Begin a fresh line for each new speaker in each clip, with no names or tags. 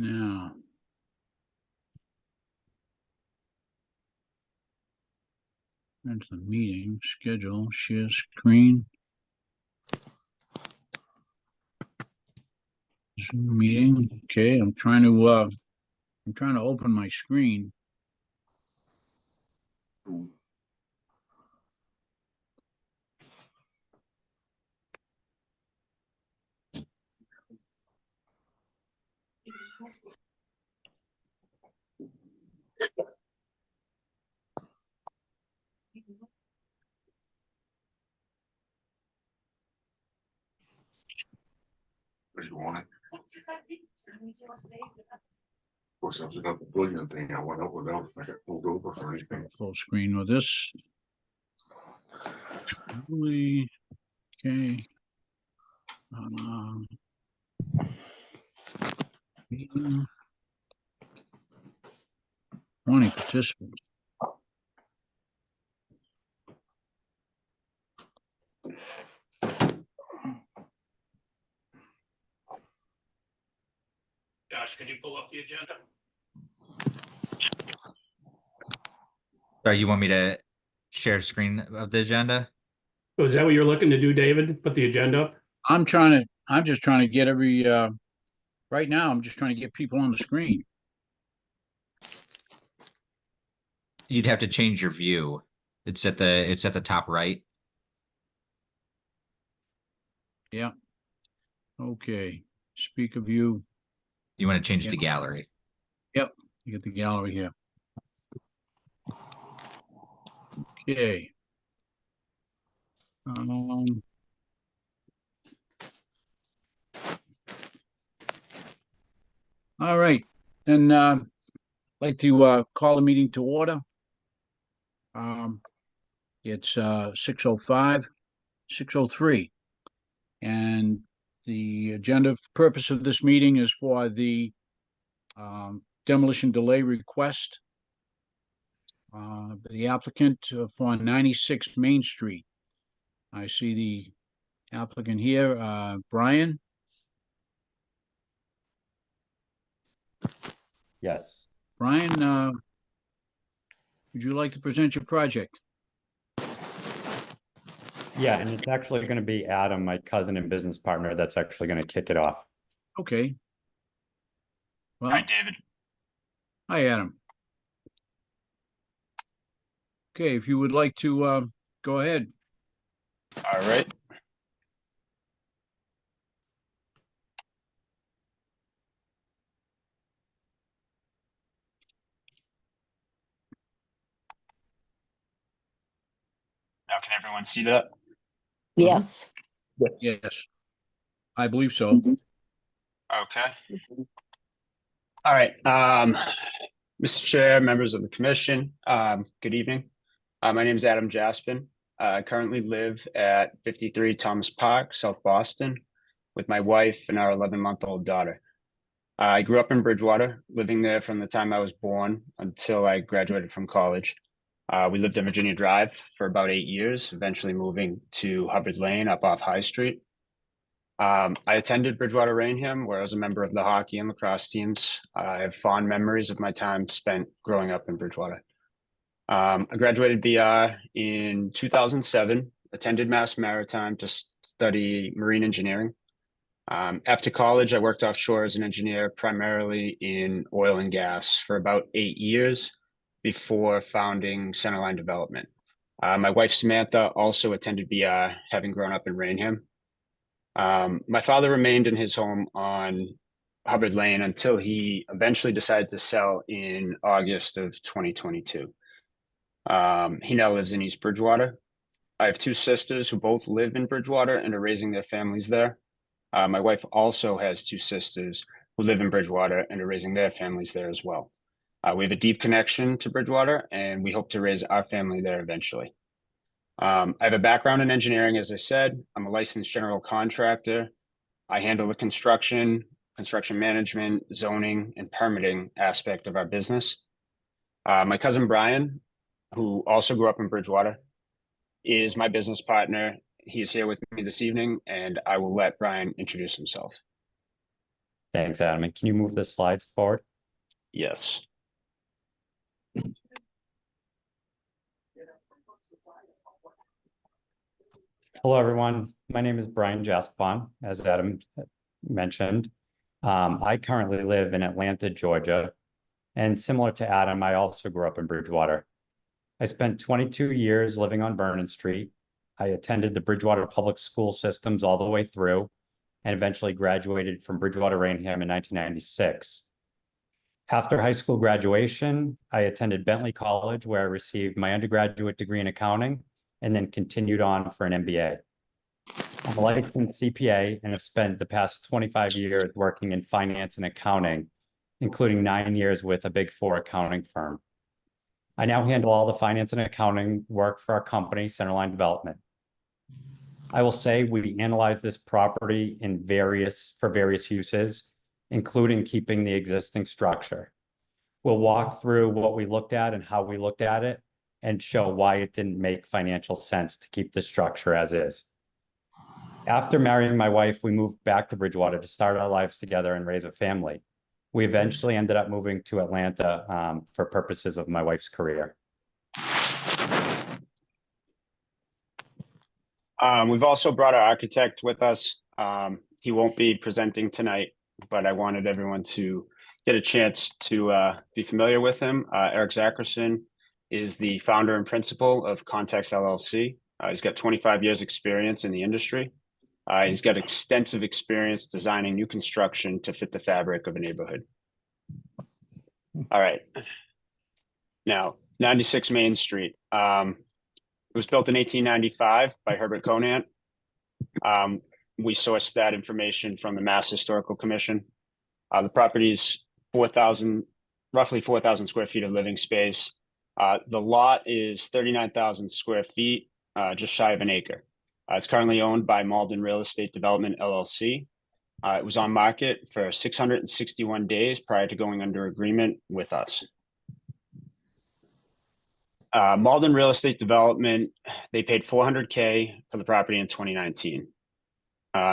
Now. That's the meeting schedule, share screen. Zoom meeting. Okay, I'm trying to open my screen.
If you want it. Of course, I was about the brilliant thing. I went up without, I got pulled over for anything.
Full screen with this. Really? Okay. Meeting. 20 participants.
Josh, can you pull up the agenda?
You want me to share screen of the agenda?
Oh, is that what you're looking to do, David? Put the agenda up?
I'm just trying to get right now, I'm just trying to get people on the screen.
You'd have to change your view. It's at the top right.
Yeah. Okay. Speaker view.
You want to change
Yeah.
the gallery.
Yep. You get the gallery here. Okay. All right. And I'd like to call the meeting to order. It's 6:05, 6:03. And the agenda purpose of this meeting is for the demolition delay request. The applicant for 96 Main Street. I see the applicant here, Brian.
Yes.
Brian, would you like to present your project?
Yeah, and it's actually going to be Adam, my cousin and business partner, that's actually going to kick it off.
Okay. Well,
Hi, David.
hi, Adam. Okay, if you would like to go ahead.
All right. Now, can everyone see that?
Yes.
Yes, I believe so.
Okay. All right. Mr. Chair, members of the commission, good evening. My name is Adam Jaspin. I currently live at 53 Thomas Park, South Boston, with my wife and our 11-month-old daughter. I grew up in Bridgewater, living there from the time I was born until I graduated from college. We lived in Virginia Drive for about 8 years, eventually moving to Hubbard Lane up off High Street. I attended Bridgewater Rainham, where I was a member of the hockey and lacrosse teams. I have fond memories of my time spent growing up in Bridgewater. I graduated BR in 2007, attended Mass Maritime to study marine engineering. After college, I worked offshore as an engineer, primarily in oil and gas for about 8 years before founding Centerline Development. My wife, Samantha, also attended BR, having grown up in Rainham. My father remained in his home on Hubbard Lane until he eventually decided to sell in August of 2022. He now lives in East Bridgewater. I have 2 sisters who both live in Bridgewater and are raising their families there. My wife also has 2 sisters who live in Bridgewater and are raising their families there as well. We have a deep connection to Bridgewater, and we hope to raise our family there eventually. I have a background in engineering, as I said. I'm a licensed general contractor. I handle the construction management, zoning, and permitting aspect of our business. My cousin Brian, who also grew up in Bridgewater, is my business partner. He's here with me this evening, and I will let Brian introduce himself.
Thanks, Adam. And can you move the slides forward?
Yes.
Hello, everyone. My name is Brian Jaspon, as Adam mentioned. I currently live in Atlanta, Georgia. And similar to Adam, I also grew up in Bridgewater. I spent 22 years living on Vernon Street. I attended the Bridgewater public school systems all the way through and eventually graduated from Bridgewater Rainham in 1996. After high school graduation, I attended Bentley College, where I received my undergraduate degree in accounting and then continued on for an MBA. I'm a licensed CPA and have spent the past 25 years working in finance and accounting, including 9 years with a Big Four accounting firm. I now handle all the finance and accounting work for our company, Centerline Development. I will say we analyzed this property for various uses, including keeping the existing structure. We'll walk through what we looked at and how we looked at it and show why it didn't make financial sense to keep the structure as is. After marrying my wife, we moved back to Bridgewater to start our lives together and raise a family. We eventually ended up moving to Atlanta for purposes of my wife's career.
We've also brought our architect with us. He won't be presenting tonight, but I wanted everyone to get a chance to be familiar with him. Eric Zackerson is the founder and principal of Context LLC. He's got 25 years experience in the industry. He's got extensive experience designing new construction to fit the fabric of a neighborhood. All right. Now, 96 Main Street. It was built in 1895 by Herbert Conant. We sourced that information from the Mass Historical Commission. The property's roughly 4,000 square feet of living space. The lot is 39,000 square feet, just shy of an acre. It's currently owned by Malden Real Estate Development, LLC. It was on market for 661 days prior to going under agreement with us. Malden Real Estate Development, they paid $400K for the property in 2019.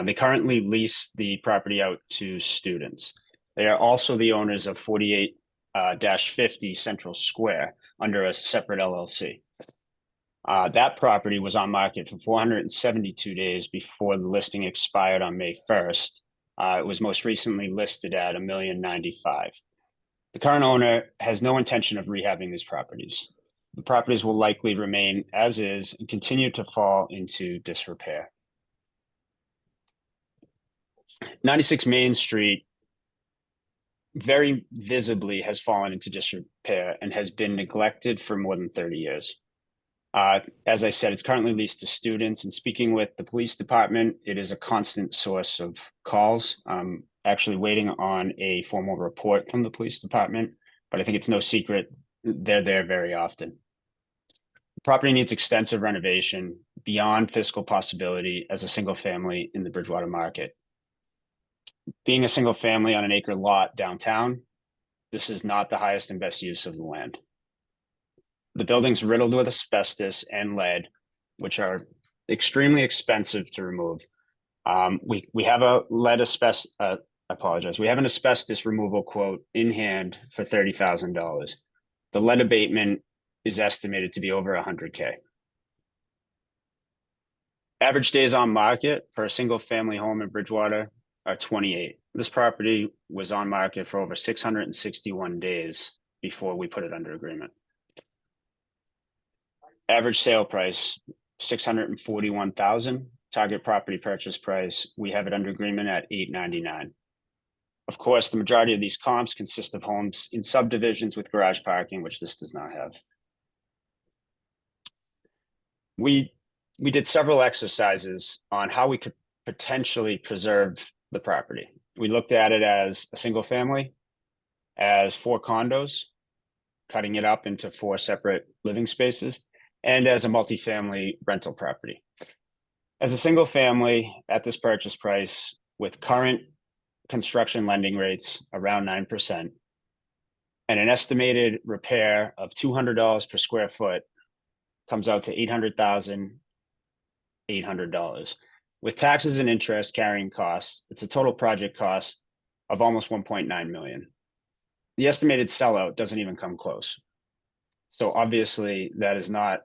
They currently lease the property out to students. They are also the owners of 48-50 Central Square under a separate LLC. That property was on market for 472 days before the listing expired on May 1st. It was most recently listed at $1,095,000. The current owner has no intention of rehabbing these properties. The properties will likely remain as is and continue to fall into disrepair. 96 Main Street very visibly has fallen into disrepair and has been neglected for more than 30 years. As I said, it's currently leased to students, and speaking with the police department, it is a constant source of calls. Actually waiting on a formal report from the police department, but I think it's no secret they're there very often. The property needs extensive renovation beyond fiscal possibility as a single family in the Bridgewater market. Being a single family on an acre lot downtown, this is not the highest and best use of the land. The building's riddled with asbestos and lead, which are extremely expensive to remove. We have a lead asbestos, we have an asbestos removal quote in hand for $30,000. The lead abatement is estimated to be over $100K. Average days on market for a single family home in Bridgewater are 28. This property was on market for over 661 days before we put it under agreement. Average sale price, $641,000. Target property purchase price, we have it under agreement at $899,000. Of course, the majority of these comps consist of homes in subdivisions with garage parking, which this does not have. We did several exercises on how we could potentially preserve the property. We looked at it as a single family, as 4 condos, cutting it up into 4 separate living spaces, and as a multifamily rental property. As a single family at this purchase price with current construction lending rates around 9% and an estimated repair of $200 per square foot comes out to $800,800. With taxes and interest carrying costs, it's a total project cost of almost 1.9 million. The estimated sellout doesn't even come close. So obviously that is not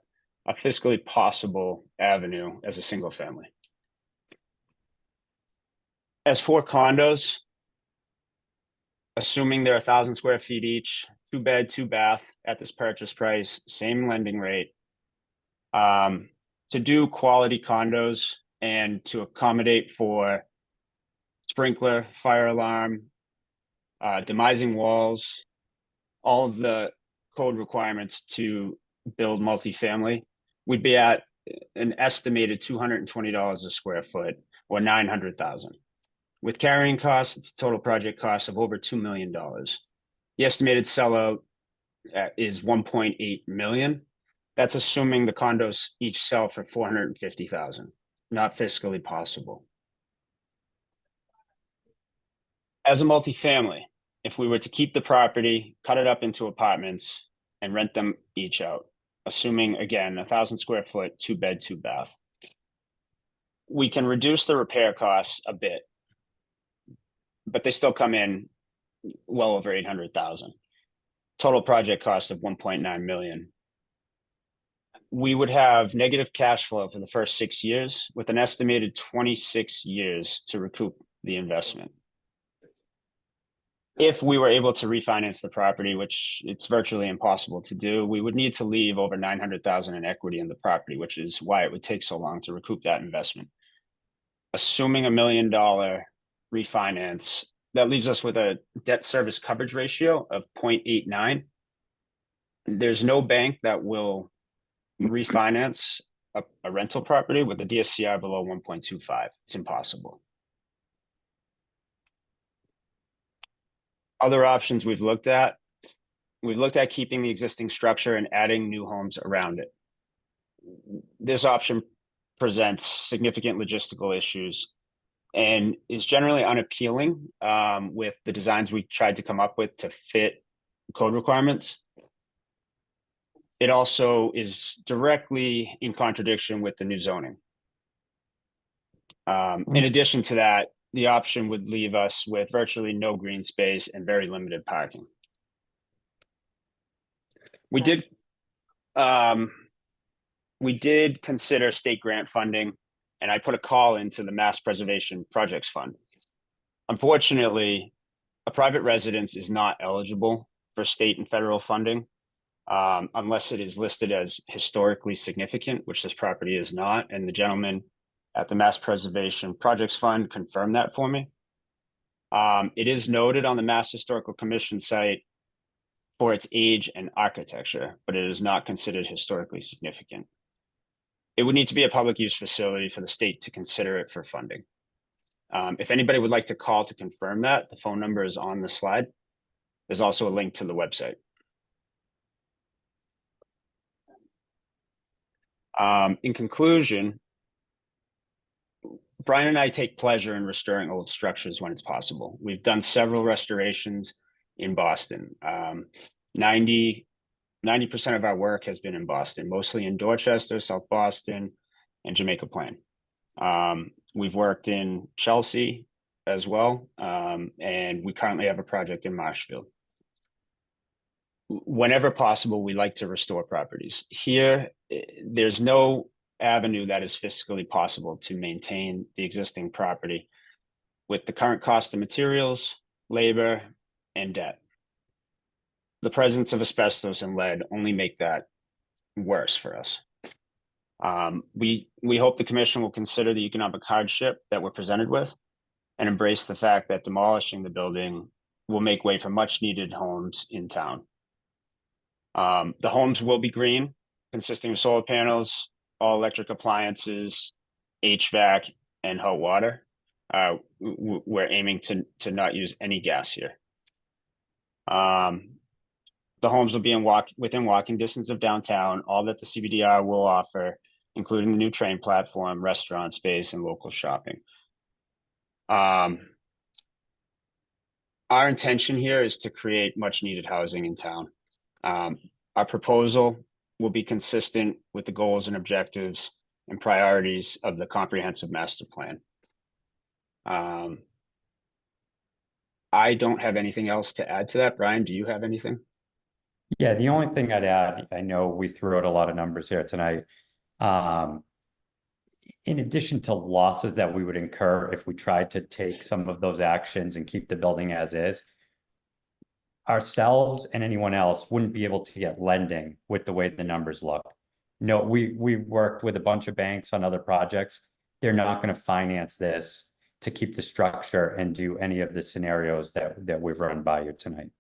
a fiscally possible avenue as a single family. As for condos, assuming they're 1,000 square feet each, 2-bed, 2-bath at this purchase price, same lending rate. To do quality condos and to accommodate for sprinkler, fire alarm, demising walls, all of the code requirements to build multifamily, we'd be at an estimated $220 a square foot, or $900,000. With carrying costs, it's a total project cost of over $2 million. The estimated sellout is 1.8 million. That's assuming the condos each sell for 450,000, not fiscally possible. As a multifamily, if we were to keep the property, cut it up into apartments and rent them each out, assuming again, 1,000 square foot, 2-bed, 2-bath, we can reduce the repair costs a bit, but they still come in well over 800,000. Total project cost of 1.9 million. We would have negative cash flow for the first 6 years with an estimated 26 years to recoup the investment. If we were able to refinance the property, which it's virtually impossible to do, we would need to leave over 900,000 in equity in the property, which is why it would take so long to recoup that investment. Assuming $1 million refinance, that leaves us with a debt service coverage ratio of 0.89. There's no bank that will refinance a rental property with a DSCR below 1.25. It's impossible. Other options we've looked at keeping the existing structure and adding new homes around it. This option presents significant logistical issues and is generally unappealing with the designs we tried to come up with to fit code requirements. It also is directly in contradiction with the new zoning. In addition to that, the option would leave us with virtually no green space and very limited parking. We did consider state grant funding, and I put a call into the Mass Preservation Projects Fund. Unfortunately, a private residence is not eligible for state and federal funding unless it is listed as historically significant, which this property is not, and the gentleman at the Mass Preservation Projects Fund confirmed that for me. It is noted on the Mass Historical Commission site for its age and architecture, but it is not considered historically significant. It would need to be a public use facility for the state to consider it for funding. If anybody would like to call to confirm that, the phone number is on the slide. There's also a link to the website. In conclusion, Brian and I take pleasure in restoring old structures when it's possible. We've done several restorations in Boston. 90% of our work has been in Boston, mostly in Dorchester, South Boston, and Jamaica Plain. We've worked in Chelsea as well, and we currently have a project in Marshfield. Whenever possible, we like to restore properties. Here, there's no avenue that is fiscally possible to maintain the existing property with the current cost of materials, labor, and debt. The presence of asbestos and lead only make that worse for us. We hope the commission will consider the economic hardship that we're presented with and embrace the fact that demolishing the building will make way for much needed homes in town. The homes will be green, consisting of solar panels, all electric appliances, HVAC, and hot water. We're aiming to not use any gas here. The homes will be within walking distance of downtown, all that the CBDR will offer, including the new train platform, restaurant space, and local shopping. Our intention here is to create much needed housing in town. Our proposal will be consistent with the goals and objectives and priorities of the comprehensive master plan. I don't have anything else to add to that. Brian, do you have anything?
Yeah, the only thing I'd add, I know we threw out a lot of numbers here tonight. In addition to losses that we would incur if we tried to take some of those actions and keep the building as is, ourselves and anyone else wouldn't be able to get lending with the way the numbers look. No, we worked with a bunch of banks on other projects. They're not going to finance this to keep the structure and do any of the scenarios that we've run by you tonight.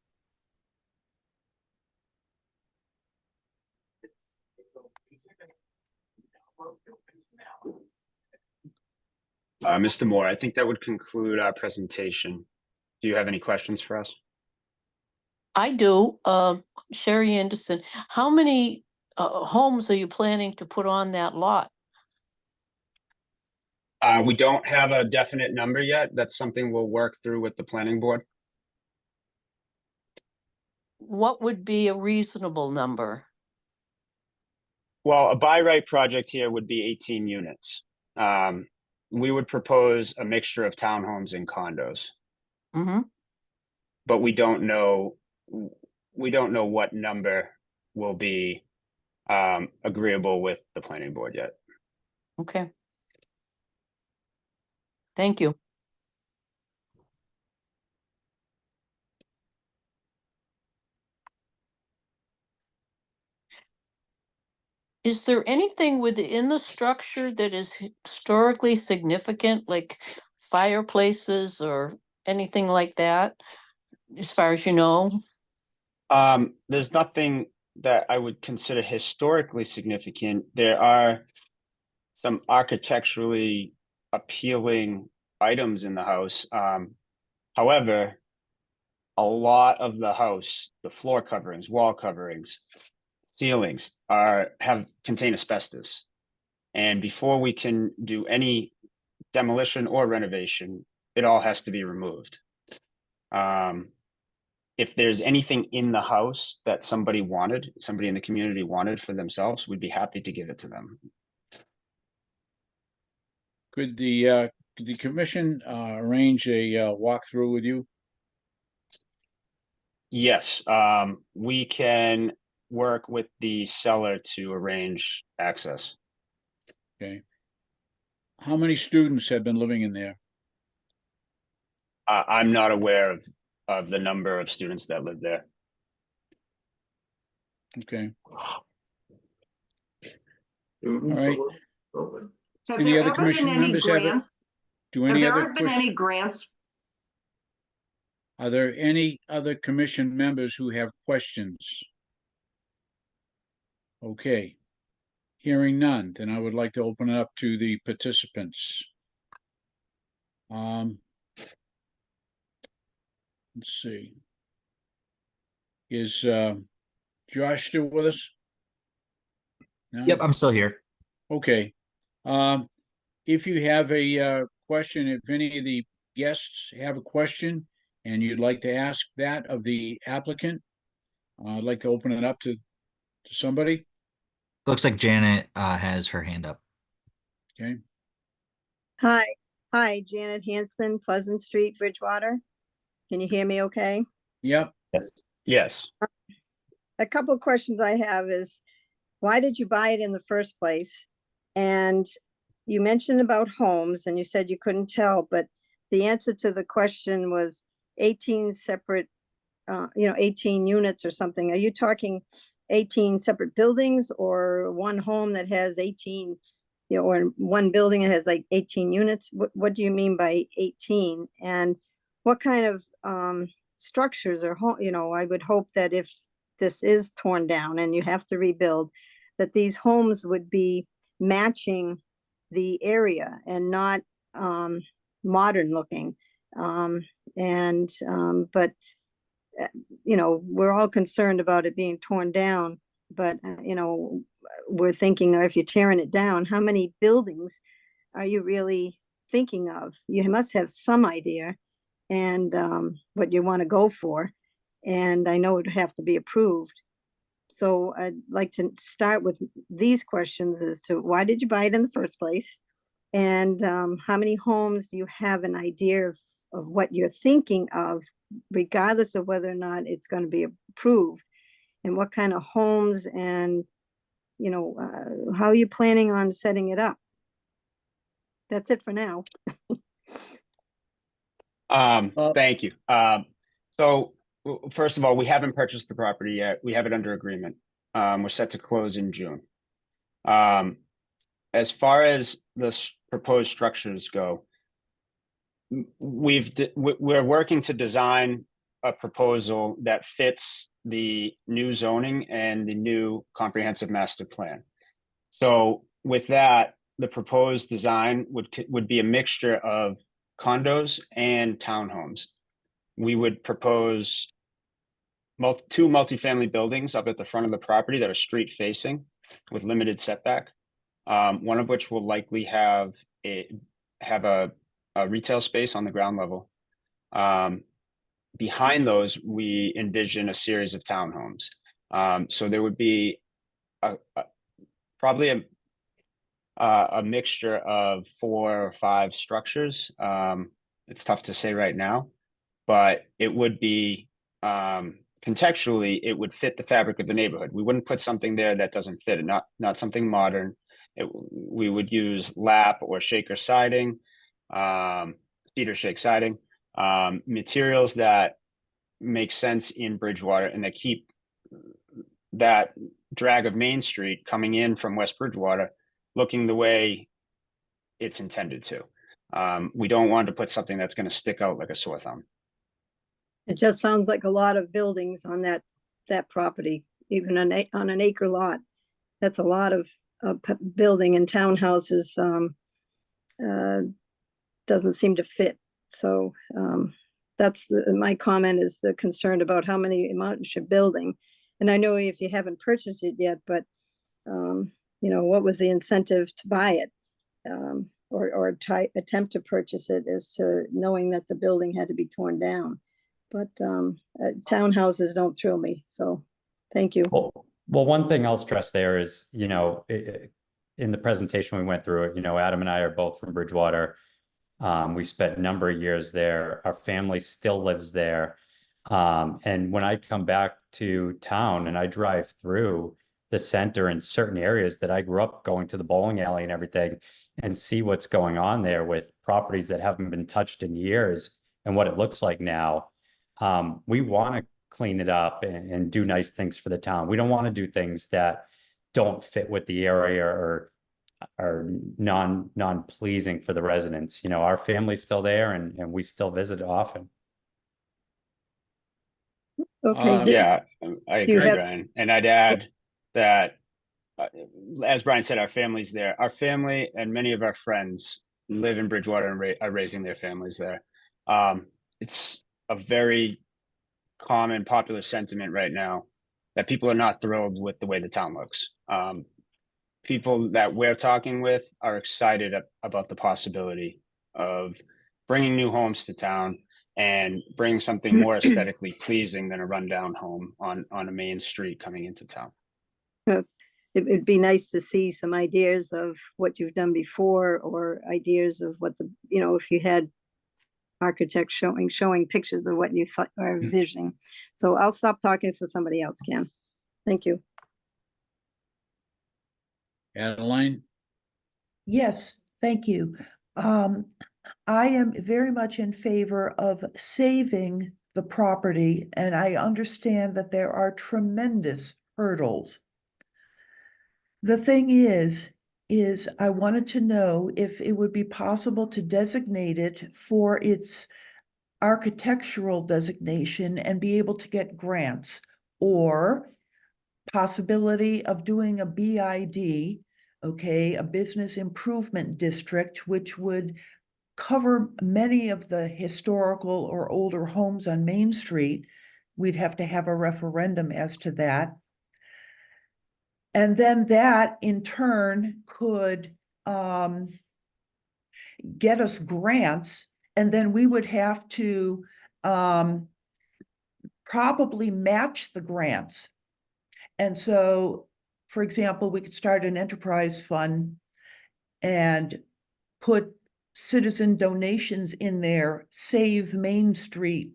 Mr. Moore, I think that would conclude our presentation. Do you have any questions for us?
I do. Sherry Anderson, how many homes are you planning to put on that lot?
We don't have a definite number yet. That's something we'll work through with the planning board.
What would be a reasonable number?
Well, a by right project here would be 18 units. We would propose a mixture of townhomes and condos,
Mm-hmm.
but we don't know what number will be agreeable with the planning board yet.
Okay. Thank you. Is there anything within the structure that is historically significant, like fireplaces or anything like that, as far as you know?
There's nothing that I would consider historically significant. There are some architecturally appealing items in the house. However, a lot of the house, the floor coverings, wall coverings, ceilings contain asbestos. And before we can do any demolition or renovation, it all has to be removed. If there's anything in the house that somebody in the community wanted for themselves, we'd be happy to give it to them.
Could the commission arrange a walkthrough with you?
Yes, we can work with the seller to arrange access.
Okay. How many students have been living in there?
I'm not aware of the number of students that live there.
Okay.
All
right.
Have
Do the
there
other
ever
commission
been any
members have it?
grants?
Do
Have
any
there
other
ever been any grants?
Are there any other commission members who have questions? Okay. Hearing none, then I would like to open it up to the participants. Let's see. Is Josh still with us? No?
Yep, I'm still here.
Okay. If you have a question, if any of the guests have a question and you'd like to ask that of the applicant, I'd like to open it up to somebody.
Looks like Janet has her hand up.
Okay.
Hi, Janet Hanson, Pleasant Street, Bridgewater. Can you hear me okay?
Yep.
Yes.
Yes.
A couple of questions I have is, why did you buy it in the first place? And you mentioned about homes and you said you couldn't tell, but the answer to the question was 18 separate, 18 units or something. Are you talking 18 separate buildings or one home that has 18, or one building that has like 18 units? What do you mean by 18? And what kind of structures or home, I would hope that if this is torn down and you have to rebuild, that these homes would be matching the area and not modern looking. But we're all concerned about it being torn down, but we're thinking, if you're tearing it down, how many buildings are you really thinking of? You must have some idea and what you want to go for. And I know it would have to be approved. So I'd like to start with these questions as to why did you buy it in the first place? And how many homes do you have an idea of what you're thinking of regardless of whether or not it's going to be approved, and what kind of homes and, you know, how are you planning on setting it up? That's it for now.
Thank you. So first of all, we haven't purchased the property yet. We have it under agreement. We're set to close in June. As far as the proposed structures go, we're working to design a proposal that fits the new zoning and the new comprehensive master plan. So with that, the proposed design would be a mixture of condos and townhomes. We would propose two multifamily buildings up at the front of the property that are street facing with limited setback. One of which will likely have a retail space on the ground level. Behind those, we envision a series of townhomes. So there would be probably a mixture of 4 or 5 structures. It's tough to say right now, but it would be contextually, it would fit the fabric of the neighborhood. We wouldn't put something there that doesn't fit it, not something modern. We would use lap or shaker siding, cedar shake siding, materials that make sense in Bridgewater and that keep that drag of Main Street coming in from West Bridgewater looking the way it's intended to. We don't want to put something that's going to stick out like a sore thumb.
It just sounds like a lot of buildings on that property, even on an acre lot. That's a lot of building, and townhouses doesn't seem to fit. So that's my comment, is the concern about how many amount you're building. And I know if you haven't purchased it yet, but you know, what was the incentive to buy it, or attempt to purchase it, as to knowing that the building had to be torn down. But townhouses don't thrill me. So thank you.
Well, one thing I'll stress there is, you know, in the presentation we went through it, you know, Adam and I are both from Bridgewater. We spent a number of years there. Our family still lives there. And when I come back to town and I drive through the center in certain areas that I grew up going to the bowling alley and everything, and see what's going on there with properties that haven't been touched in years and what it looks like now, we want to clean it up and do nice things for the town. We don't want to do things that don't fit with the area or are non-pleasing for the residents. You know, our family's still there and we still visit often.
Okay.
Yeah, I agree, Brian. And I'd add that, as Brian said, our family's there. Our family and many of our friends live in Bridgewater and are raising their families there. It's a very common, popular sentiment right now that people are not thrilled with the way the town looks. People that we're talking with are excited about the possibility of bringing new homes to town and bringing something more aesthetically pleasing than a rundown home on a main street coming into town.
It'd be nice to see some ideas of what you've done before, or ideas of what the, you know, if you had architects showing pictures of what you thought or envisioning. So I'll stop talking so somebody else can. Thank you.
Adeline?
Yes, thank you. I am very much in favor of saving the property, and I understand that there are tremendous hurdles. The thing is I wanted to know if it would be possible to designate it for its architectural designation and be able to get grants, or possibility of doing a BID, okay, a business improvement district, which would cover many of the historical or older homes on Main Street. We'd have to have a referendum as to that. And then that in turn could get us grants, and then we would have to probably match the grants. And so, for example, we could start an enterprise fund and put citizen donations in there, Save Main Street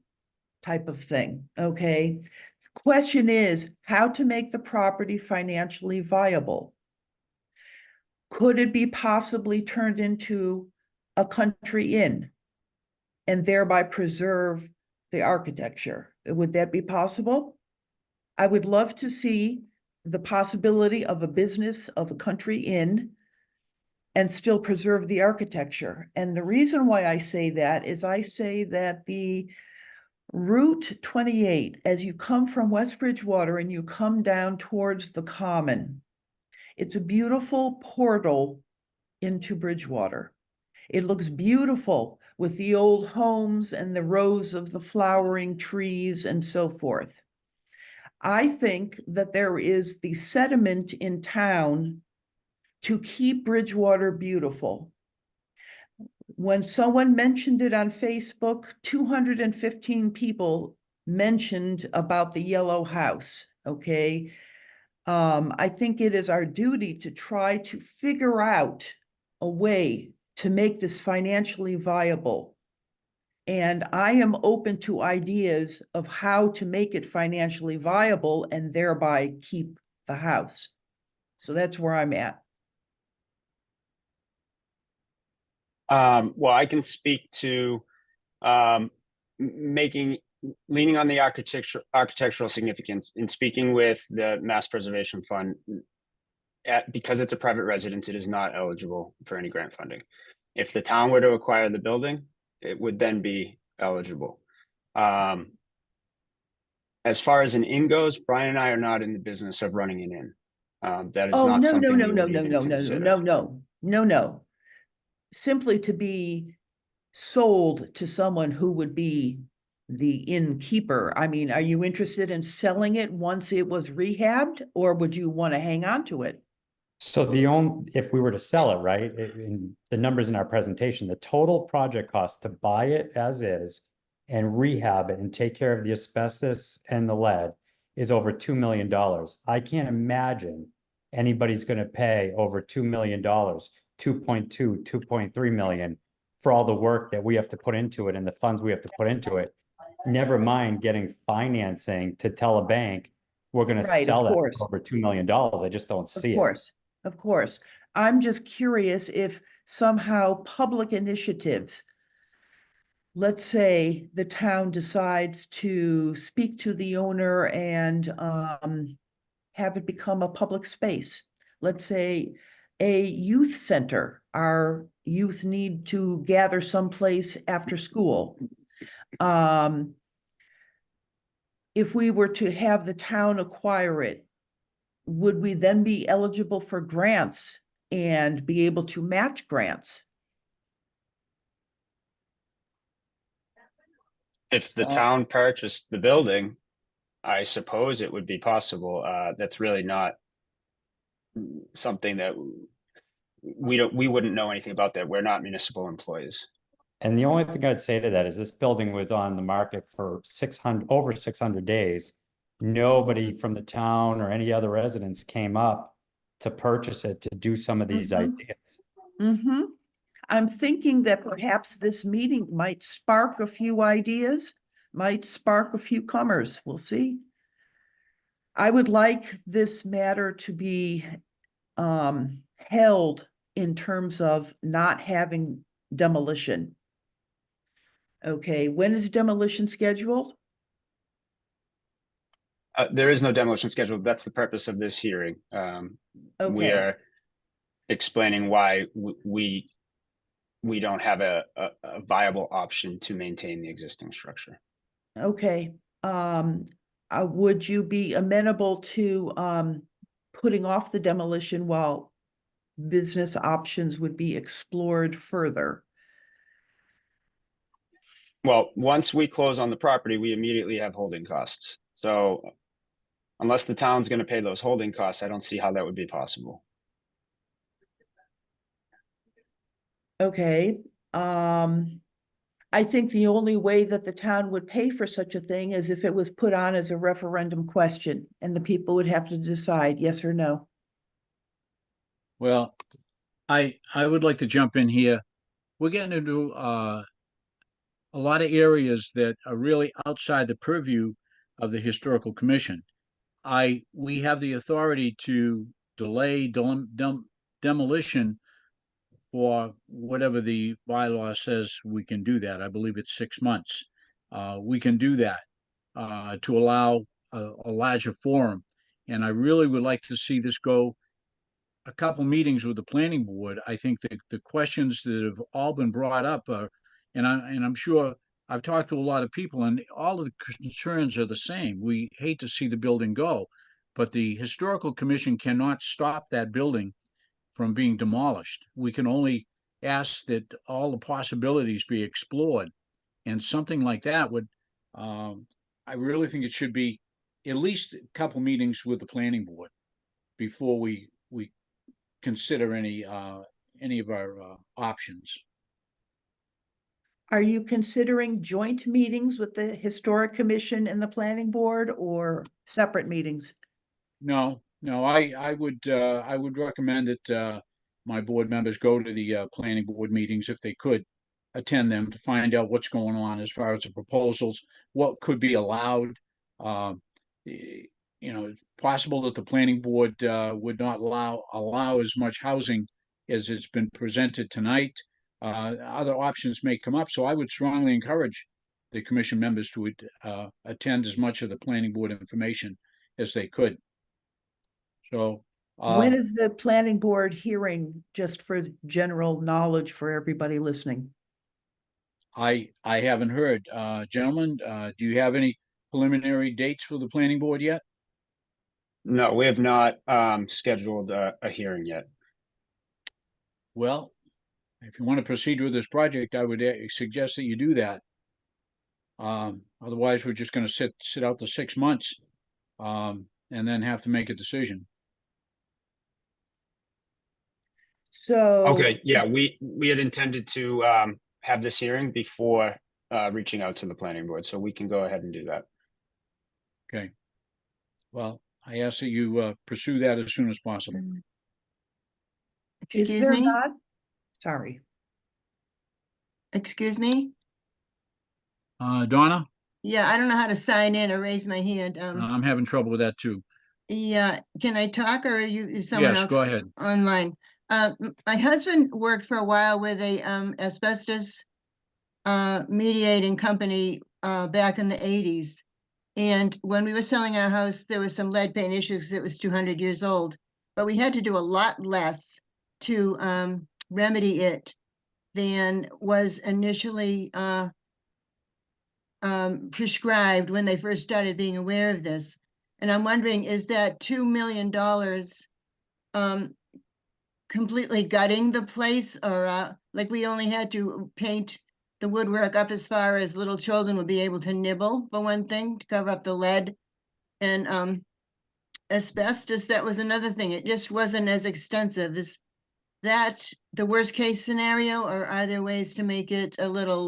type of thing, okay? Question is how to make the property financially viable. Could it be possibly turned into a country inn and thereby preserve the architecture? Would that be possible? I would love to see the possibility of a business of a country inn and still preserve the architecture. And the reason why I say that is I say that the Route 28, as you come from West Bridgewater and you come down towards the Common, it's a beautiful portal into Bridgewater. It looks beautiful with the old homes and the rows of the flowering trees and so forth. I think that there is the sediment in town to keep Bridgewater beautiful. When someone mentioned it on Facebook, 215 people mentioned about the yellow house, okay? I think it is our duty to try to figure out a way to make this financially viable. And I am open to ideas of how to make it financially viable and thereby keep the house. So that's where I'm at.
Well, I can speak to leaning on the architectural significance in speaking with the Mass Preservation Fund. Because it's a private residence, it is not eligible for any grant funding. If the town were to acquire the building, it would then be eligible. As far as an inn goes, Brian and I are not in the business of running an inn. That is not something we would even consider.
No. Simply to be sold to someone who would be the innkeeper. I mean, are you interested in selling it once it was rehabbed, or would you want to hang on to it?
So if we were to sell it, right, in the numbers in our presentation, the total project cost to buy it as is and rehab it and take care of the asbestos and the lead is over $2 million. I can't imagine anybody's going to pay over $2 million, 2.2, 2.3 million for all the work that we have to put into it and the funds we have to put into it. Never mind getting financing to tell a bank we're going to sell that for over $2 million. I just don't see it.
Of course. I'm just curious if somehow public initiatives, let's say the town decides to speak to the owner and have it become a public space. Let's say a youth center. Our youth need to gather someplace after school. If we were to have the town acquire it, would we then be eligible for grants and be able to match grants?
If the town purchased the building, I suppose it would be possible. That's really not something that we wouldn't know anything about that. We're not municipal employees.
And the only thing I'd say to that is this building was on the market for over 600 days. Nobody from the town or any other residents came up to purchase it, to do some of these ideas.
I'm thinking that perhaps this meeting might spark a few ideas, might spark a few comers. We'll see. I would like this matter to be held in terms of not having demolition. Okay, when is demolition scheduled?
There is no demolition scheduled. That's the purpose of this hearing. We are explaining why we don't have a viable option to maintain the existing structure.
Okay. Would you be amenable to putting off the demolition while business options would be explored further?
Well, once we close on the property, we immediately have holding costs. So unless the town's going to pay those holding costs, I don't see how that would be possible.
Okay. I think the only way that the town would pay for such a thing is if it was put on as a referendum question and the people would have to decide yes or no.
Well, I would like to jump in here. We're getting into a a lot of areas that are really outside the purview of the Historical Commission. We have the authority to delay demolition for whatever the bylaw says we can do that. I believe it's 6 months. We can do that to allow a larger forum. And I really would like to see this go a couple meetings with the planning board. I think that the questions that have all been brought up are, and I'm sure I've talked to a lot of people, and all of the concerns are the same. We hate to see the building go, but the Historical Commission cannot stop that building from being demolished. We can only ask that all the possibilities be explored. And something like that would, I really think it should be at least a couple meetings with the planning board before we consider any of our options.
Are you considering joint meetings with the Historic Commission and the Planning Board or separate meetings?
No, I would recommend that my board members go to the planning board meetings if they could attend them to find out what's going on as far as the proposals, what could be allowed. It's possible that the planning board would not allow as much housing as it's been presented tonight. Other options may come up, so I would strongly encourage the commission members to attend as much of the planning board information as they could. So
When is the Planning Board hearing, just for general knowledge for everybody listening?
I haven't heard. Gentlemen, do you have any preliminary dates for the planning board yet?
No, we have not scheduled a hearing yet.
Well, if you want to proceed with this project, I would suggest that you do that. Otherwise, we're just going to sit out the 6 months and then have to make a decision.
So.
Okay, yeah, we had intended to have this hearing before reaching out to the planning board, so we can go ahead and do that.
Okay. Well, I ask that you pursue that as soon as possible.
Is
Excuse
there
me?
not? Sorry.
Excuse me?
Donna,
Yeah, I don't know how to sign in or raise my hand.
I'm having trouble with that too.
Yeah, can I talk or is someone
Yes,
else
go ahead.
online? My husband worked for a while with a asbestos mediating company back in the 80s. And when we were selling our house, there was some lead paint issues. It was 200 years old, but we had to do a lot less to remedy it than was initially prescribed when they first started being aware of this. And I'm wondering, is that $2 million completely gutting the place, or like we only had to paint the woodwork up as far as little children would be able to nibble, for one thing, to cover up the lead, and asbestos, that was another thing. It just wasn't as extensive. Is that the worst case scenario, or are there ways to make it a little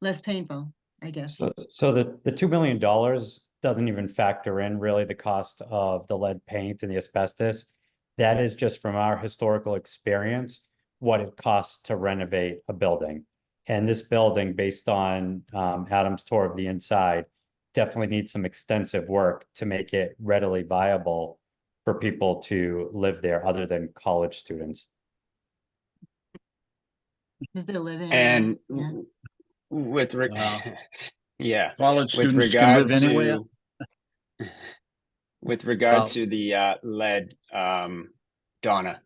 less painful, I guess?
So the $2 million doesn't even factor in really the cost of the lead paint and the asbestos. That is just from our historical experience, what it costs to renovate a building. And this building, based on Adam's tour of the inside, definitely needs some extensive work to make it readily viable for people to live there other than college students.
Because they're living.
And
Yeah.
with yeah,
College
with
students can live
regard
anywhere.
to with regard
Well-
to the lead, Donna,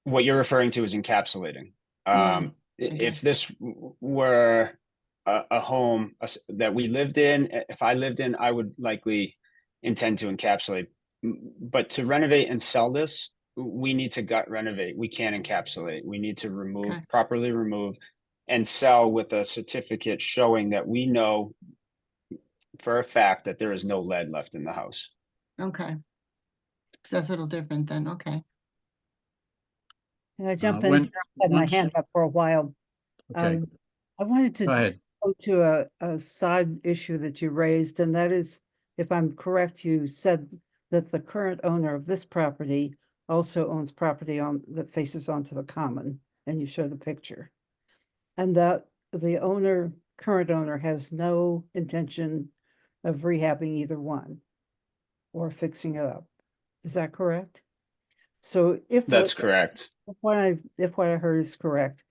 what you're referring to is encapsulating.
Yeah,
If
guess.
this were a home that we lived in, if I lived in, I would likely intend to encapsulate. But to renovate and sell this, we need to gut renovate. We can't encapsulate. We need to remove,
Okay.
properly remove, and sell with a certificate showing that we know for a fact that there is no lead left in the house.
Okay. So that's a little different then, okay.
Can I jump in?
when-
here? I've had my
once-
hand up for a while.
Okay,
I wanted
go
to
ahead.
go to a side issue that you raised, and that is, if I'm correct, you said that the current owner of this property also owns property that faces onto the common, and you showed a picture. And that the current owner has no intention of rehabbing either one or fixing it up. Is that correct? So if
That's
what-
correct.
if what I heard is correct,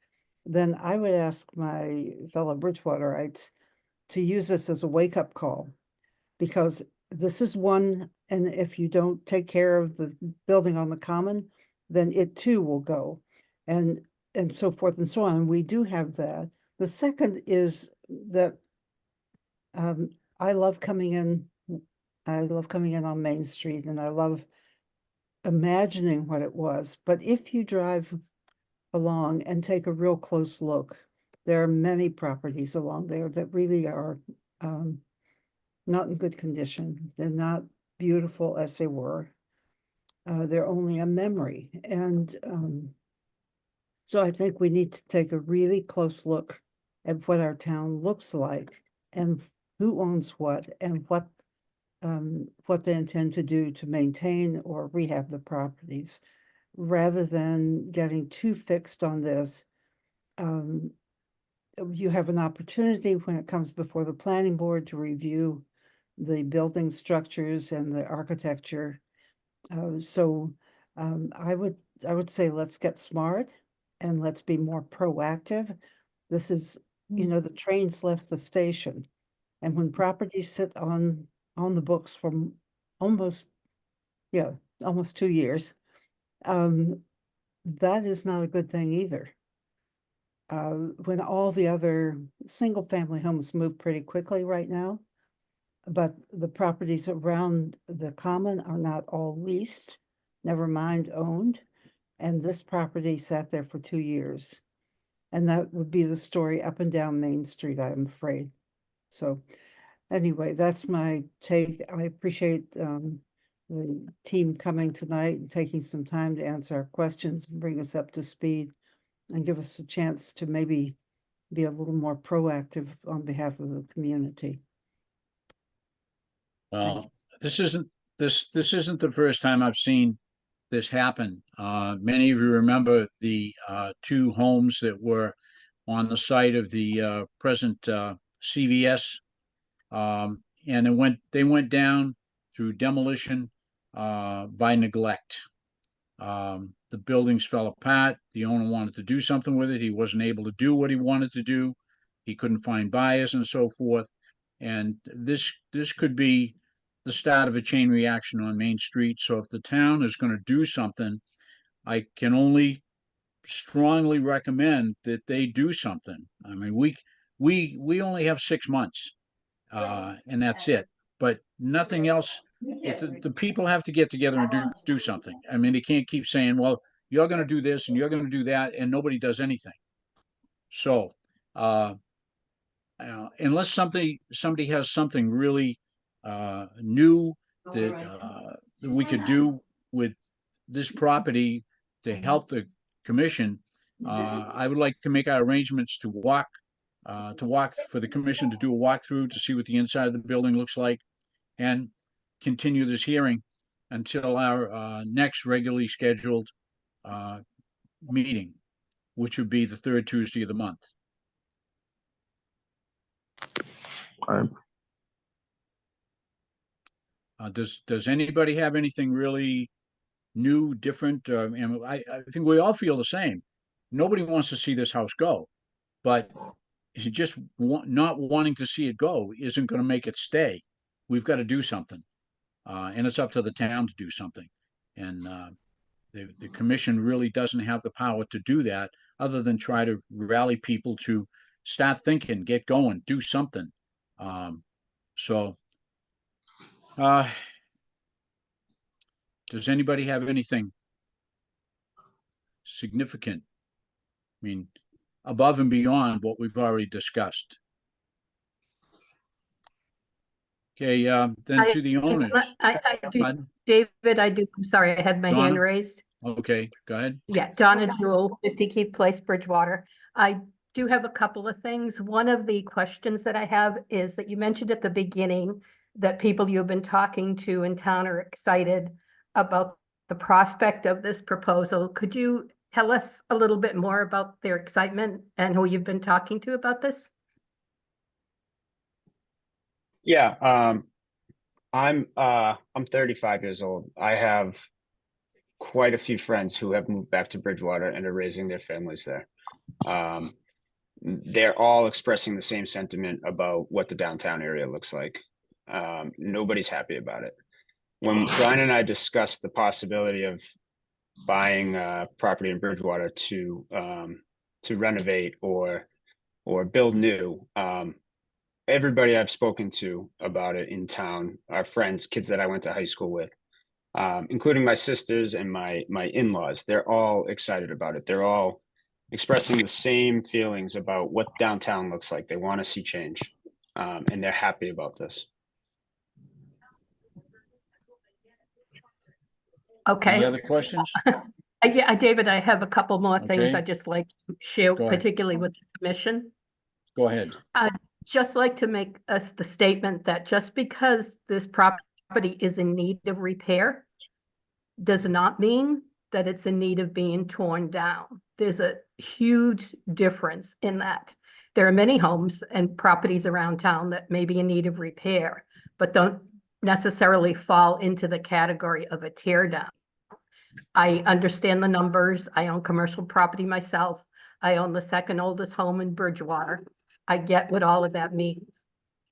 then I would ask my fellow Bridgewaterites to use this as a wake-up call. Because this is one, and if you don't take care of the building on the common, then it too will go. And so forth and so on. We do have that. The second is that I love coming in on Main Street, and I love imagining what it was. But if you drive along and take a real close look, there are many properties along there that really are not in good condition. They're not beautiful as they were. They're only a memory. And so I think we need to take a really close look at what our town looks like and who owns what and what they intend to do to maintain or rehab the properties, rather than getting too fixed on this. You have an opportunity when it comes before the planning board to review the building structures and the architecture. So I would say let's get smart and let's be more proactive. This is, the trains left the station. And when properties sit on the books for almost 2 years, that is not a good thing either. When all the other single-family homes move pretty quickly right now, but the properties around the common are not all leased, never mind owned, and this property sat there for 2 years. And that would be the story up and down Main Street, I'm afraid. So anyway, that's my take. I appreciate the team coming tonight and taking some time to answer our questions and bring us up to speed and give us a chance to maybe be a little more proactive on behalf of the community.
Well, this isn't the first time I've seen this happen. Many of you remember the 2 homes that were on the site of the present CVS, and they went down through demolition by neglect. The buildings fell apart. The owner wanted to do something with it. He wasn't able to do what he wanted to do. He couldn't find buyers and so forth. And this could be the start of a chain reaction on Main Street. So if the town is going to do something, I can only strongly recommend that they do something. I mean, we only have 6 months, and that's it. But nothing else. The people have to get together and do something. I mean, they can't keep saying, well, you're going to do this and you're going to do that, and nobody does anything. So, unless somebody has something really new that we could do with this property to help the commission, I would like to make our arrangements to walk for the commission to do a walkthrough to see what the inside of the building looks like, and continue this hearing until our next regularly scheduled meeting, which would be the 3rd Tuesday of the month. Does anybody have anything really new, different? And I think we all feel the same. Nobody wants to see this house go, but just not wanting to see it go isn't going to make it stay. We've got to do something, and it's up to the town to do something. And the commission really doesn't have the power to do that, other than try to rally people to start thinking, get going, do something. Does anybody have anything significant? I mean, above and beyond what we've already discussed. Okay, then to the owners.
I do,
Pardon?
David, I'm sorry, I had my hand
Donna?
raised.
Okay, go ahead.
Yeah, Donna Jewell, 50 Keith Place, Bridgewater. I do have a couple of things. One of the questions that I have is that you mentioned at the beginning that people you've been talking to in town are excited about the prospect of this proposal. Could you tell us a little bit more about their excitement and who you've been talking to about this?
Yeah, I'm 35 years old. I have quite a few friends who have moved back to Bridgewater and are raising their families there. They're all expressing the same sentiment about what the downtown area looks like. Nobody's happy about it. When Brian and I discussed the possibility of buying property in Bridgewater to renovate or build new, everybody I've spoken to about it in town, our friends, kids that I went to high school with, including my sisters and my in-laws, they're all excited about it. They're all expressing the same feelings about what downtown looks like. They want to see change, and they're happy about this.
Okay.
Any other questions?
Yeah, David, I have a couple more things
Okay.
I'd just like to share,
Go ahead.
particularly with the commission.
Go ahead.
Just like to make us the statement that just because this property is in need of repair does not mean that it's in need of being torn down. There's a huge difference in that. There are many homes and properties around town that may be in need of repair, but don't necessarily fall into the category of a tear down. I understand the numbers. I own commercial property myself. I own the second oldest home in Bridgewater. I get what all of that means.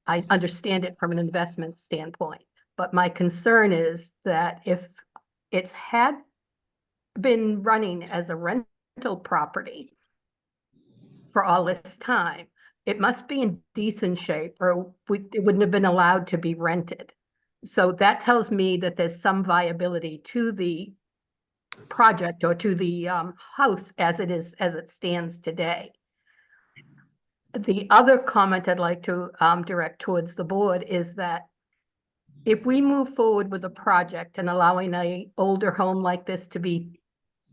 I understand it from an investment standpoint. But my concern is that if it's had been running as a rental property for all this time, it must be in decent shape or it wouldn't have been allowed to be rented. So that tells me that there's some viability to the project or to the house as it stands today. The other comment I'd like to direct towards the board is that if we move forward with a project and allowing an older home like this to be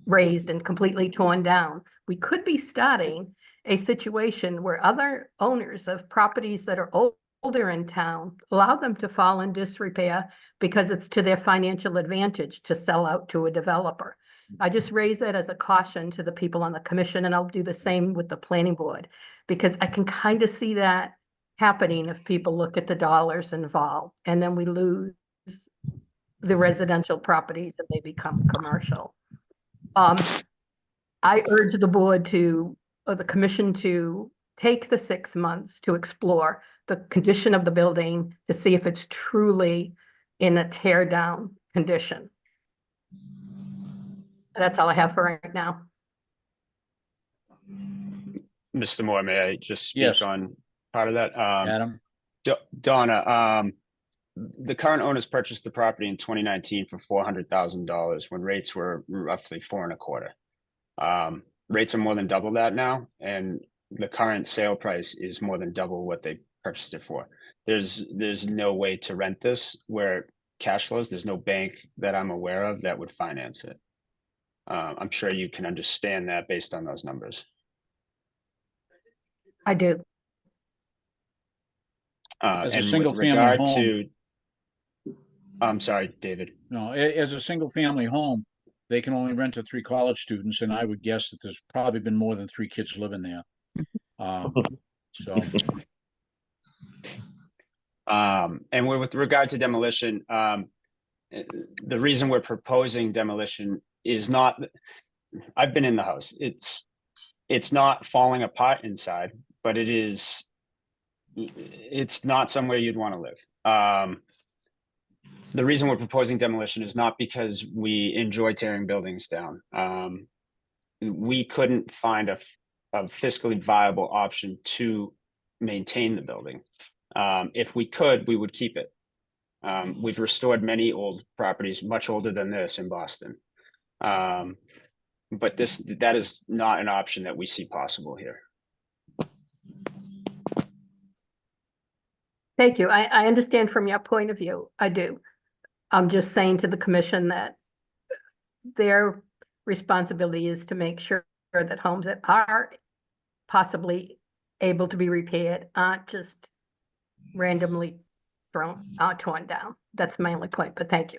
raised and completely torn down, we could be starting a situation where other owners of properties that are older in town allow them to fall in disrepair because it's to their financial advantage to sell out to a developer. I just raise that as a caution to the people on the commission, and I'll do the same with the planning board, because I can kind of see that happening if people look at the dollars involved, and then we lose the residential properties and they become commercial. I urge the board or the commission to take the 6 months to explore the condition of the building to see if it's truly in a tear down condition. That's all I have for right now.
Mr. Moore, may I just speak
Yes.
on part of that?
Adam?
Donna, the current owners purchased the property in 2019 for $400,000 when rates were roughly 4.25%. Rates are more than double that now, and the current sale price is more than double what they purchased it for. There's no way to rent this where cash flows. There's no bank that I'm aware of that would finance it. I'm sure you can understand that based on those numbers.
I do.
As a
And
single
with
family
regard
home-
to, I'm sorry, David.
No, as a single family home, they can only rent to 3 college students, and I would guess that there's probably been more than 3 kids living there. So,
And with regard to demolition, the reason we're proposing demolition is not, I've been in the house. It's not falling apart inside, but it's not somewhere you'd want to live. The reason we're proposing demolition is not because we enjoy tearing buildings down. We couldn't find a fiscally viable option to maintain the building. If we could, we would keep it. We've restored many old properties, much older than this in Boston. But that is not an option that we see possible here.
Thank you. I understand from your point of view. I do. I'm just saying to the commission that their responsibility is to make sure that homes that are possibly able to be repaired aren't just randomly torn down. That's my only point, but thank you.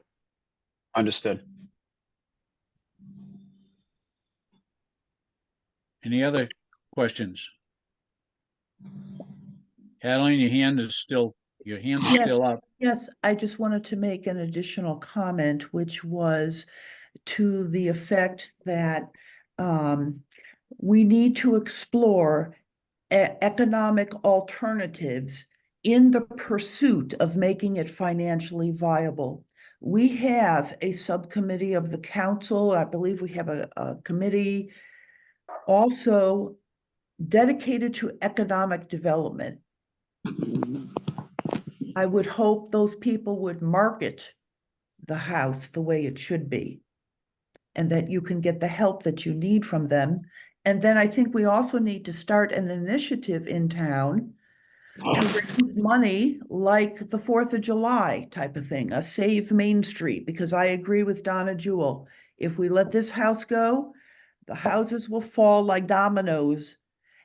Understood.
Any other questions? Adeline, your hand is still
Yes.
up.
Yes, I just wanted to make an additional comment, which was to the effect that we need to explore economic alternatives in the pursuit of making it financially viable. We have a subcommittee of the council. I believe we have a committee also dedicated to economic development. I would hope those people would market the house the way it should be, and that you can get the help that you need from them. And then I think we also need to start an initiative in town to raise money like the 4th of July type of thing, a Save Main Street, because I agree with Donna Jewell. If we let this house go, the houses will fall like dominoes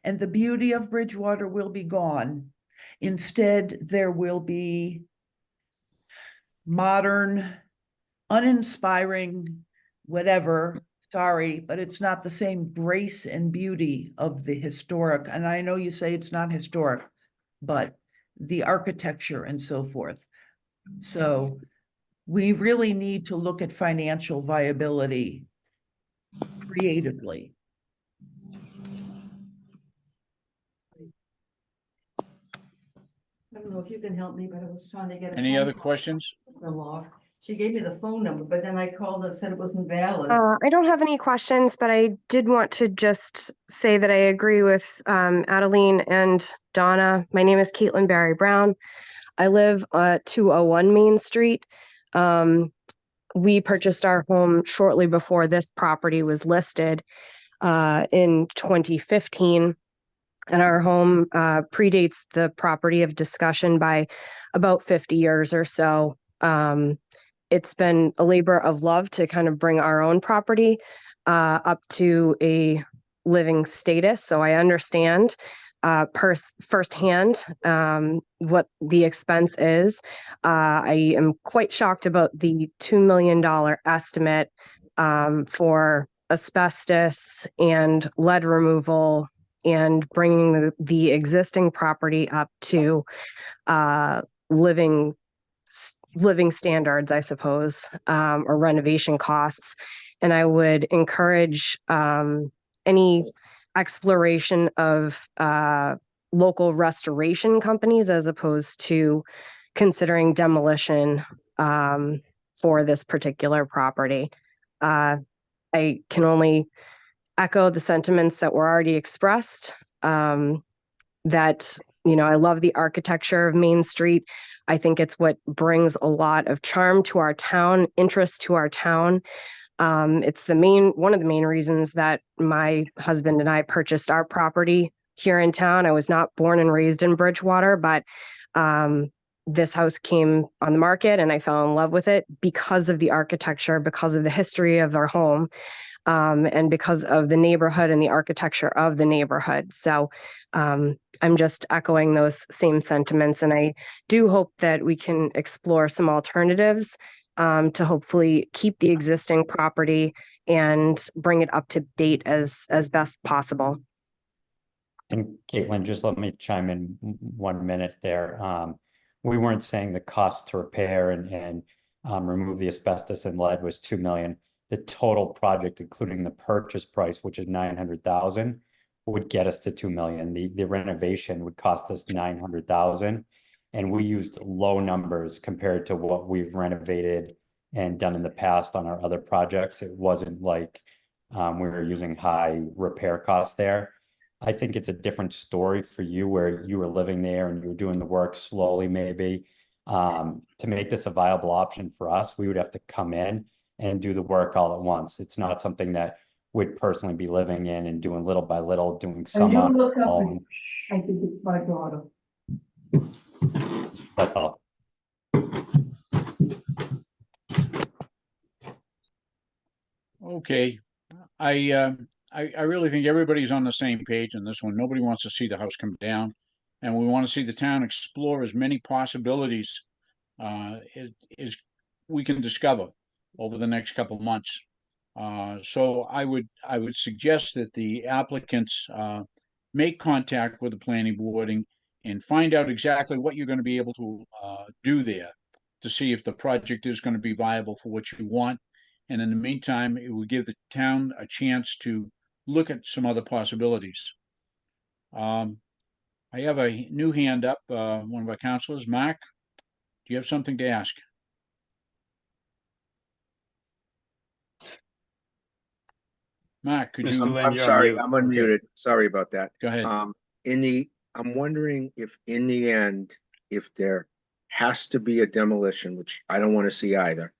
and the beauty of Bridgewater will be gone. Instead, there will be modern, uninspiring, whatever, sorry, but it's not the same grace and beauty of the historic. And I know you say it's not historic, but the architecture and so forth. So we really need to look at financial viability creatively.
I don't know if you can help me, but I was trying to get.
Any other questions?
She gave me the phone number, but then I called and said it wasn't valid.
I don't have any questions, but I did want to just say that I agree with Adeline and Donna. My name is Caitlin Barry Brown. I live at 201 Main Street. We purchased our home shortly before this property was listed in 2015. And our home predates the property of discussion by about 50 years or so. It's been a labor of love to kind of bring our own property up to a living status. So I understand firsthand what the expense is. I am quite shocked about the $2 million estimate for asbestos and lead removal and bringing the existing property up to living standards, I suppose, or renovation costs. And I would encourage any exploration of local restoration companies as opposed to considering demolition for this particular property. I can only echo the sentiments that were already expressed, that, I love the architecture of Main Street. I think it's what brings a lot of charm to our town, interest to our town. It's one of the main reasons that my husband and I purchased our property here in town. I was not born and raised in Bridgewater, but this house came on the market and I fell in love with it because of the architecture, because of the history of our home. And because of the neighborhood and the architecture of the neighborhood. So I'm just echoing those same sentiments. And I do hope that we can explore some alternatives to hopefully keep the existing property and bring it up to date as best possible.
And Caitlin, just let me chime in 1 minute there. We weren't saying the cost to repair and remove the asbestos and lead was $2 million. The total project, including the purchase price, which is $900,000, would get us to $2 million. The renovation would cost us $900,000, and we used low numbers compared to what we've renovated and done in the past on our other projects. It wasn't like we were using high repair costs there. I think it's a different story for you where you were living there and you were doing the work slowly, maybe. To make this a viable option for us, we would have to come in and do the work all at once. It's not something that we'd personally be living in and doing little by little, doing some on our own.
I think it's my daughter.
That's all.
Okay, I really think everybody's on the same page on this one. Nobody wants to see the house come down. And we want to see the town explore as many possibilities as we can discover over the next couple of months. So I would suggest that the applicants make contact with the planning board and find out exactly what you're going to be able to do there to see if the project is going to be viable for what you want. And in the meantime, it will give the town a chance to look at some other possibilities. I have a new hand up, one of our counselors, Mark. Do you have something to ask? Mark, could
Mr.
you?
Lynn,
I'm
you're on
sorry,
mute.
I'm unmuted. Sorry about that.
Go ahead.
I'm wondering if in the end, if there has to be a demolition, which I don't want to see either.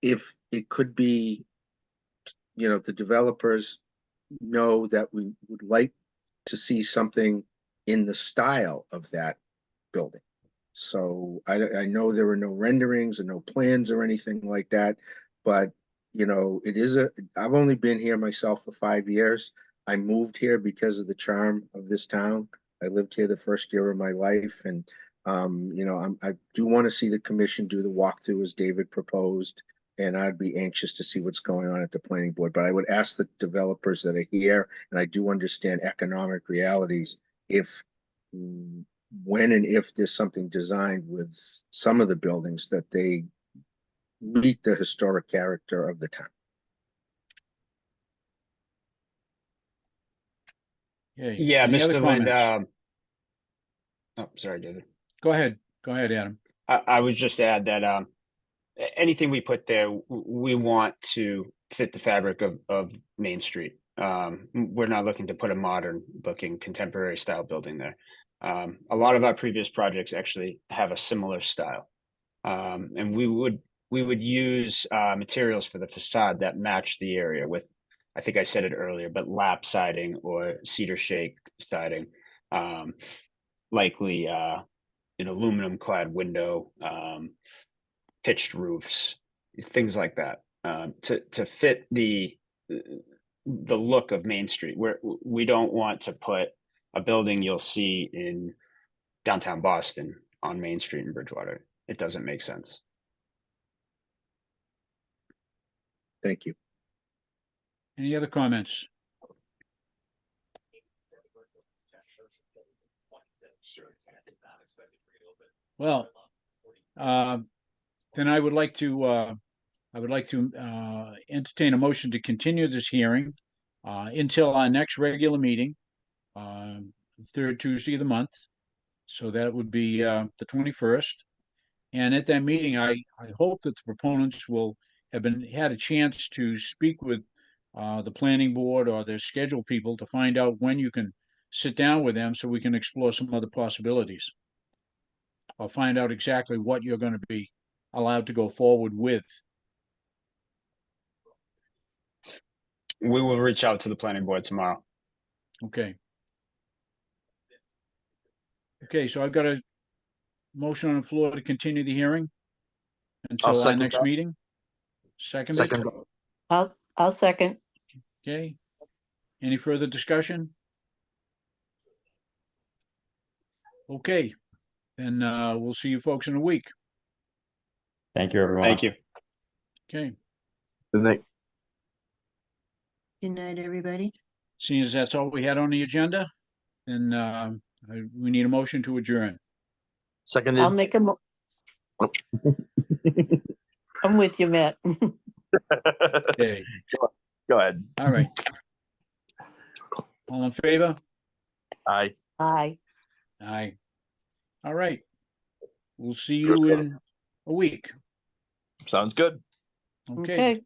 If it could be, the developers know that we would like to see something in the style of that building. So I know there were no renderings or no plans or anything like that, but I've only been here myself for 5 years. I moved here because of the charm of this town. I lived here the first year of my life, and I do want to see the commission do the walkthrough as David proposed, and I'd be anxious to see what's going on at the planning board. But I would ask the developers that are here, and I do understand economic realities, when and if there's something designed with some of the buildings that they meet the historic character of the town.
Okay.
Yeah,
Any other
Mr. Lind,
comments?
oh, sorry, David.
Go ahead, Adam.
I was just add that anything we put there, we want to fit the fabric of Main Street. We're not looking to put a modern looking contemporary style building there. A lot of our previous projects actually have a similar style. And we would use materials for the facade that match the area with, I think I said it earlier, but lap siding or cedar shake siding, likely an aluminum clad window, pitched roofs, things like that, to fit the look of Main Street. Where we don't want to put a building you'll see in downtown Boston on Main Street in Bridgewater. It doesn't make sense.
Thank you.
Any other comments? Well, then I would like to entertain a motion to continue this hearing until our next regular meeting, third Tuesday of the month. So that would be the 21st. And at that meeting, I hope that the proponents will have had a chance to speak with the planning board or their schedule people to find out when you can sit down with them so we can explore some other possibilities. I'll find out exactly what you're going to be allowed to go forward with.
We will reach out to the planning board tomorrow.
Okay. Okay, so I've got a motion on the floor to continue the hearing until our next meeting. Seconded?
I'll second.
Okay. Any further discussion? Okay, then we'll see you folks in a week.
Thank you, everyone.
Thank you.
Okay.
Good night.
Good night, everybody.
Seeing as that's all we had on the agenda, then we need a motion to adjourn.
I'll make a I'm with you, Matt.
Okay.
Go ahead.
All right. All in favor?
Aye.
Aye.
Aye. All right. We'll see you in a week.
Sounds good.
Okay.
Okay.